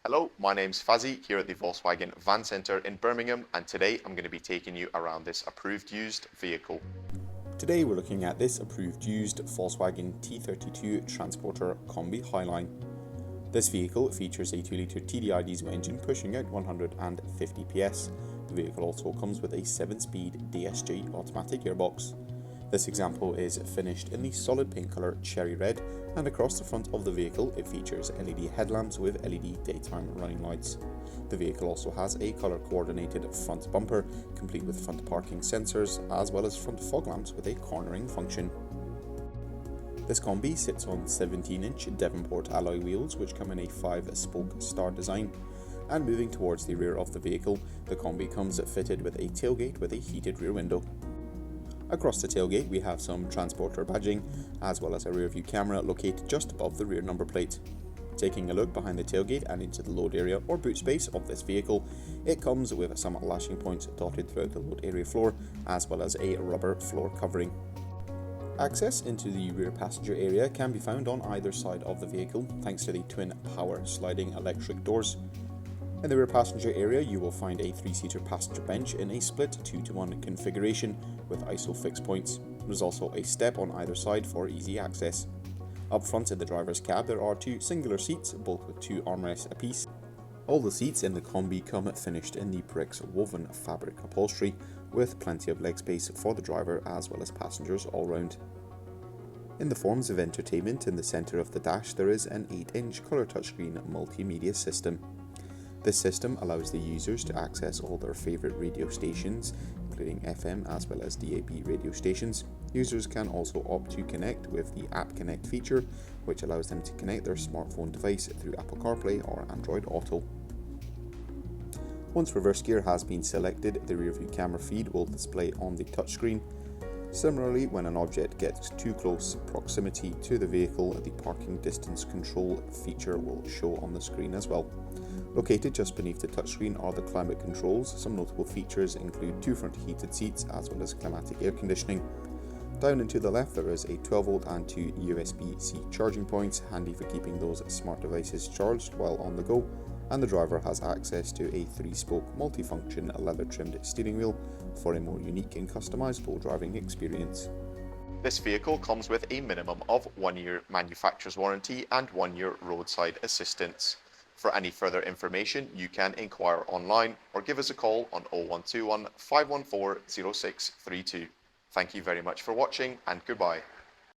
Hello, my name's Fazzy here at the Volkswagen Van Centre in Birmingham, and today I'm going to be taking you around this approved used vehicle. Today we're looking at this approved used Volkswagen T32 Transporter Kombi Highline. This vehicle features a 2-litre TDI diesel engine pushing out 150 PS. The vehicle also comes with a 7-speed DSG automatic gearbox. This example is finished in the solid paint colour cherry red, and across the front of the vehicle it features LED headlamps with LED daytime running lights. The vehicle also has a colour coordinated front bumper, complete with front parking sensors, as well as front fog lamps with a cornering function. This Kombi sits on 17-inch Devonport alloy wheels, which come in a 5-spoke star design. And moving towards the rear of the vehicle, the Kombi comes fitted with a tailgate with a heated rear window. Across the tailgate we have some transporter badging, as well as a rear view camera located just above the rear number plate. Taking a look behind the tailgate and into the load area or boot space of this vehicle, it comes with some lashing points dotted throughout the load area floor, as well as a rubber floor covering. Access into the rear passenger area can be found on either side of the vehicle thanks to the twin power sliding electric doors. In the rear passenger area you will find a 3-seater passenger bench in a split 2-to-1 configuration with ISO fixed points. There's also a step on either side for easy access. Up front in the driver's cab there are 2 singular seats, both with 2 armrests apiece. All the seats in the Kombi come finished in the bricks woven fabric upholstery, with plenty of leg space for the driver as well as passengers all round. In the forms of entertainment, in the centre of the dash there is an 8-inch colour touchscreen multimedia system. This system allows the users to access all their favourite radio stations, including FM as well as DAB radio stations. Users can also opt to connect with the App Connect feature, which allows them to connect their smartphone device through Apple CarPlay or Android Auto. Once reverse gear has been selected, the rear view camera feed will display on the touchscreen. Similarly, when an object gets too close proximity to the vehicle, the parking distance control feature will show on the screen as well. Located just beneath the touchscreen are the climate controls. Some notable features include 2 front heated seats as well as climatic air conditioning. Down and to the left there is a 12V and 2 USB-C charging points, handy for keeping those smart devices charged while on the go, and the driver has access to a 3-spoke multifunction leather trimmed steering wheel for a more unique and customizable driving experience. This vehicle comes with a minimum of 1 year manufacturer's warranty and 1 year roadside assistance. For any further information you can inquire online or give us a call on 0121 514 0632. Thank you very much for watching and goodbye.